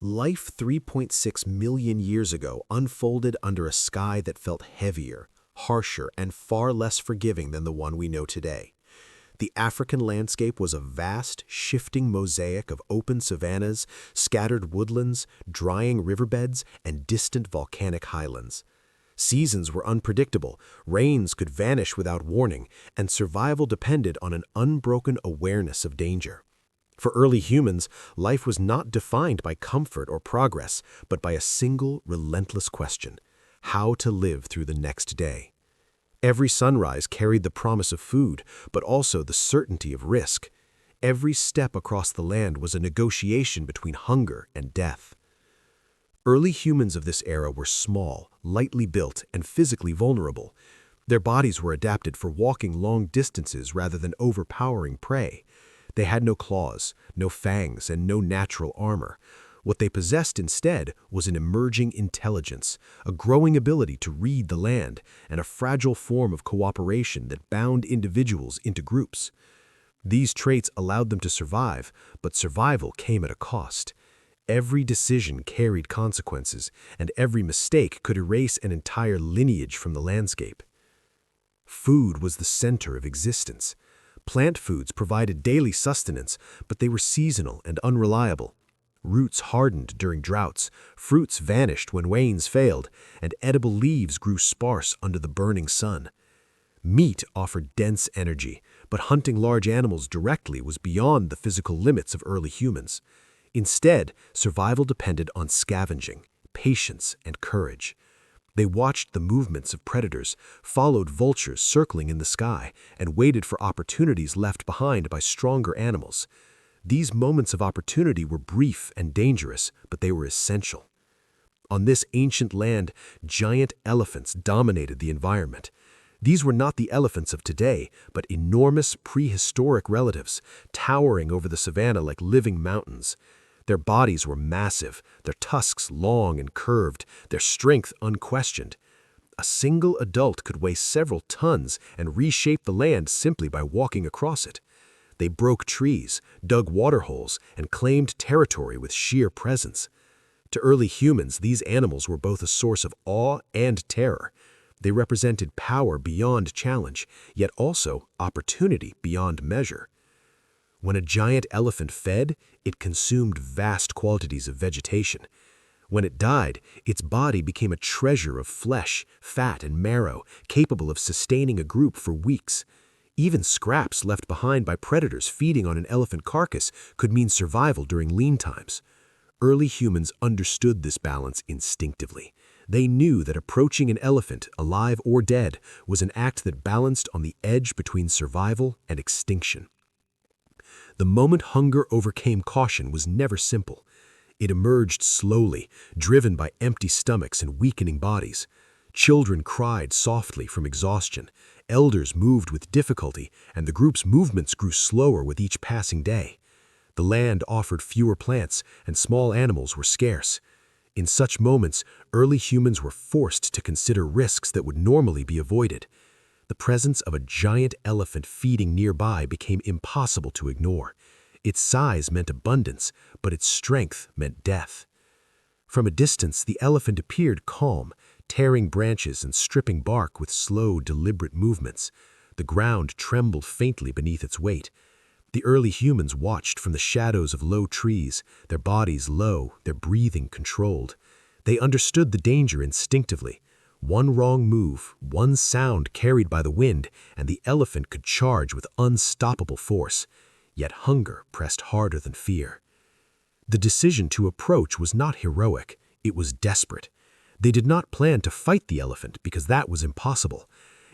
Life 3.6 million years ago unfolded under a sky that felt heavier, harsher, and far less forgiving than the one we know today. The African landscape was a vast, shifting mosaic of open savannas, scattered woodlands, drying riverbeds, and distant volcanic highlands. Seasons were unpredictable, rains could vanish without warning, and survival depended on an unbroken awareness of danger. For early humans, life was not defined by comfort or progress, but by a single, relentless question: how to live through the next day. Every sunrise carried the promise of food, but also the certainty of risk. Every step across the land was a negotiation between hunger and death. Early humans of this era were small, lightly built, and physically vulnerable. Their bodies were adapted for walking long distances rather than overpowering prey. They had no claws, no fangs, and no natural armor. What they possessed instead was an emerging intelligence, a growing ability to read the land, and a fragile form of cooperation that bound individuals into groups. These traits allowed them to survive, but survival came at a cost. Every decision carried consequences, and every mistake could erase an entire lineage from the landscape. Food was the center of existence. Plant foods provided daily sustenance, but they were seasonal and unreliable. Roots hardened during droughts, fruits vanished when rains failed, and edible leaves grew sparse under the burning sun. Meat offered dense energy, but hunting large animals directly was beyond the physical limits of early humans. Instead, survival depended on scavenging, patience, and courage. They watched the movements of predators, followed vultures circling in the sky, and waited for opportunities left behind by stronger animals. These moments of opportunity were brief and dangerous, but they were essential. On this ancient land, giant elephants dominated the environment. These were not the elephants of today, but enormous prehistoric relatives, towering over the savannah like living mountains. Their bodies were massive, their tusks long and curved, their strength unquestioned. A single adult could weigh several tons and reshape the land simply by walking across it. They broke trees, dug water holes, and claimed territory with sheer presence. To early humans, these animals were both a source of awe and terror. They represented power beyond challenge, yet also opportunity beyond measure. When a giant elephant fed, it consumed vast quantities of vegetation. When it died, its body became a treasure of flesh, fat, and marrow, capable of sustaining a group for weeks. Even scraps left behind by predators feeding on an elephant carcass could mean survival during lean times. Early humans understood this balance instinctively. They knew that approaching an elephant, alive or dead, was an act that balanced on the edge between survival and extinction. The moment hunger overcame caution was never simple. It emerged slowly, driven by empty stomachs and weakening bodies. Children cried softly from exhaustion, elders moved with difficulty, and the group's movements grew slower with each passing day. The land offered fewer plants, and small animals were scarce. In such moments, early humans were forced to consider risks that would normally be avoided. The presence of a giant elephant feeding nearby became impossible to ignore. Its size meant abundance, but its strength meant death. From a distance, the elephant appeared calm, tearing branches and stripping bark with slow, deliberate movements. The ground trembled faintly beneath its weight. The early humans watched from the shadows of low trees, their bodies low, their breathing controlled. They understood the danger instinctively. One wrong move, one sound carried by the wind, and the elephant could charge with unstoppable force. Yet hunger pressed harder than fear. The decision to approach was not heroic, it was desperate. They did not plan to fight the elephant because that was impossible.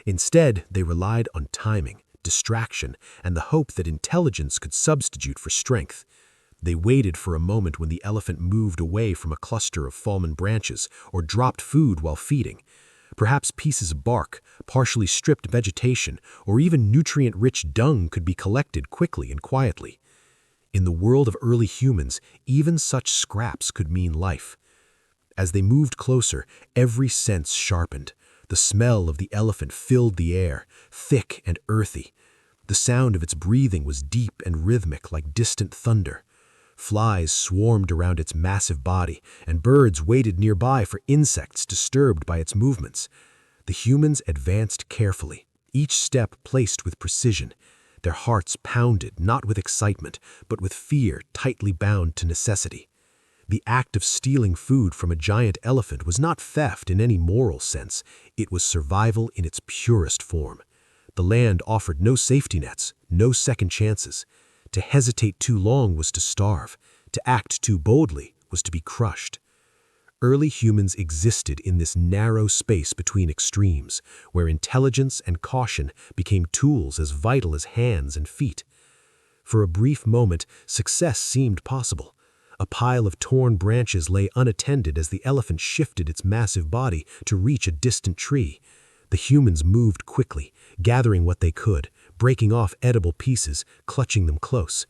Instead, they relied on timing, distraction, and the hope that intelligence could substitute for strength. They waited for a moment when the elephant moved away from a cluster of fallen branches or dropped food while feeding. Perhaps pieces of bark, partially stripped vegetation, or even nutrient-rich dung could be collected quickly and quietly. In the world of early humans, even such scraps could mean life. As they moved closer, every sense sharpened. The smell of the elephant filled the air, thick and earthy. The sound of its breathing was deep and rhythmic like distant thunder. Flies swarmed around its massive body, and birds waited nearby for insects disturbed by its movements. The humans advanced carefully, each step placed with precision. Their hearts pounded not with excitement, but with fear tightly bound to necessity. The act of stealing food from a giant elephant was not theft in any moral sense. It was survival in its purest form. The land offered no safety nets, no second chances. To hesitate too long was to starve. To act too boldly was to be crushed. Early humans existed in this narrow space between extremes, where intelligence and caution became tools as vital as hands and feet. For a brief moment, success seemed possible. A pile of torn branches lay unattended as the elephant shifted its massive body to reach a distant tree. The humans moved quickly, gathering what they could, breaking off edible pieces, clutching them close.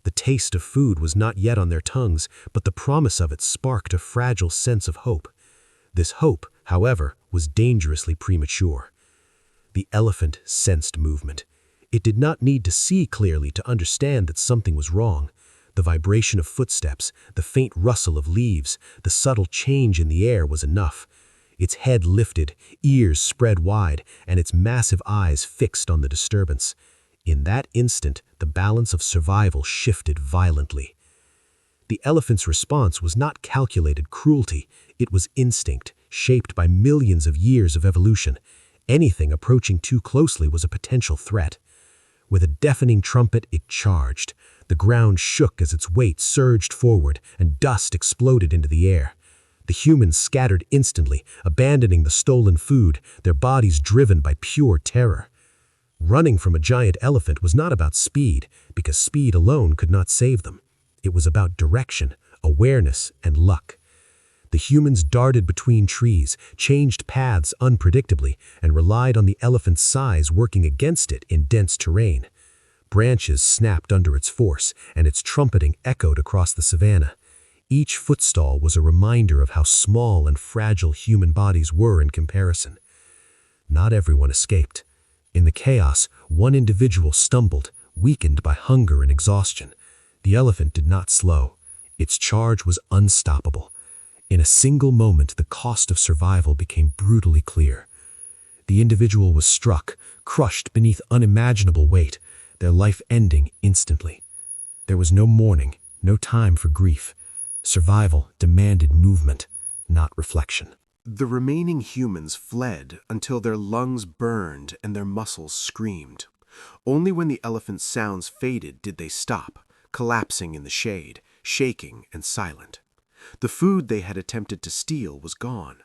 The taste of food was not yet on their tongues, but the promise of it sparked a fragile sense of hope. This hope, however, was dangerously premature. The elephant sensed movement. It did not need to see clearly to understand that something was wrong. The vibration of footsteps, the faint rustle of leaves, the subtle change in the air was enough. Its head lifted, ears spread wide, and its massive eyes fixed on the disturbance. In that instant, the balance of survival shifted violently. The elephant's response was not calculated cruelty. It was instinct, shaped by millions of years of evolution. Anything approaching too closely was a potential threat. With a deafening trumpet, it charged. The ground shook as its weight surged forward, and dust exploded into the air. The humans scattered instantly, abandoning the stolen food, their bodies driven by pure terror. Running from a giant elephant was not about speed, because speed alone could not save them. It was about direction, awareness, and luck. The humans darted between trees, changed paths unpredictably, and relied on the elephant's size working against it in dense terrain. Branches snapped under its force, and its trumpeting echoed across the savannah. Each footstall was a reminder of how small and fragile human bodies were in comparison. Not everyone escaped. In the chaos, one individual stumbled, weakened by hunger and exhaustion. The elephant did not slow. Its charge was unstoppable. In a single moment, the cost of survival became brutally clear. The individual was struck, crushed beneath unimaginable weight, their life ending instantly. There was no mourning, no time for grief. Survival demanded movement, not reflection. The remaining humans fled until their lungs burned and their muscles screamed. Only when the elephant's sounds faded did they stop, collapsing in the shade, shaking and silent. The food they had attempted to steal was gone.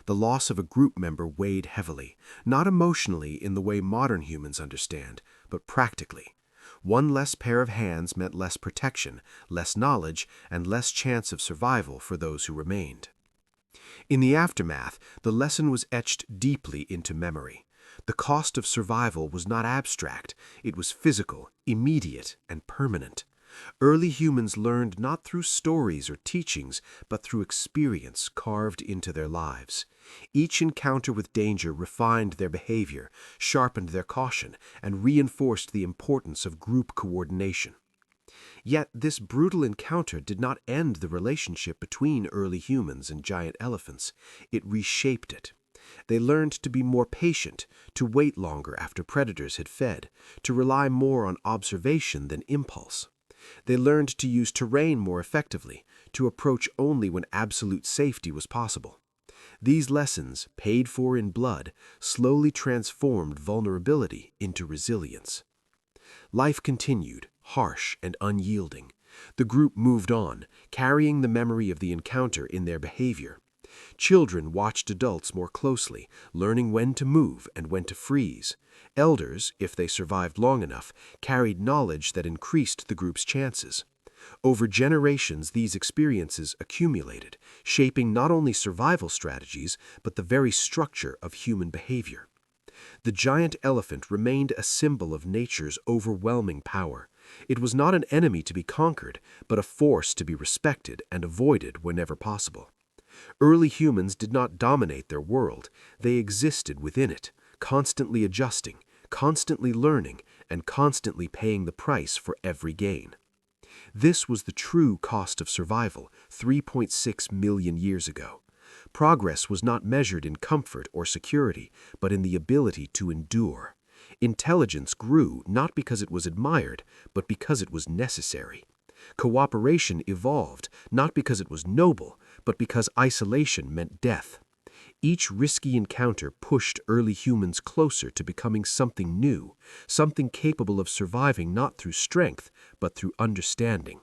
The loss of a group member weighed heavily, not emotionally in the way modern humans understand, but practically. One less pair of hands meant less protection, less knowledge, and less chance of survival for those who remained. In the aftermath, the lesson was etched deeply into memory. The cost of survival was not abstract, it was physical, immediate, and permanent. Early humans learned not through stories or teachings, but through experience carved into their lives. Each encounter with danger refined their behavior, sharpened their caution, and reinforced the importance of group coordination. Yet this brutal encounter did not end the relationship between early humans and giant elephants. It reshaped it. They learned to be more patient, to wait longer after predators had fed, to rely more on observation than impulse. They learned to use terrain more effectively, to approach only when absolute safety was possible. These lessons, paid for in blood, slowly transformed vulnerability into resilience. Life continued, harsh and unyielding. The group moved on, carrying the memory of the encounter in their behavior. Children watched adults more closely, learning when to move and when to freeze. Elders, if they survived long enough, carried knowledge that increased the group's chances. Over generations, these experiences accumulated, shaping not only survival strategies, but the very structure of human behavior. The giant elephant remained a symbol of nature's overwhelming power. It was not an enemy to be conquered, but a force to be respected and avoided whenever possible. Early humans did not dominate their world, they existed within it, constantly adjusting, constantly learning, and constantly paying the price for every gain. This was the true cost of survival 3.6 million years ago. Progress was not measured in comfort or security, but in the ability to endure. Intelligence grew not because it was admired, but because it was necessary. Cooperation evolved not because it was noble, but because isolation meant death. Each risky encounter pushed early humans closer to becoming something new, something capable of surviving not through strength, but through understanding.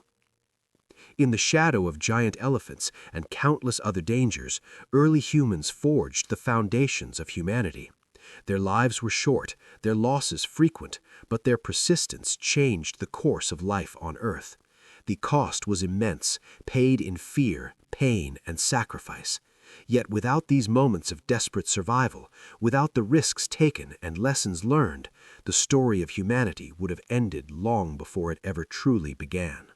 In the shadow of giant elephants and countless other dangers, early humans forged the foundations of humanity. Their lives were short, their losses frequent, but their persistence changed the course of life on Earth. The cost was immense, paid in fear, pain, and sacrifice. Yet without these moments of desperate survival, without the risks taken and lessons learned, the story of humanity would have ended long before it ever truly began.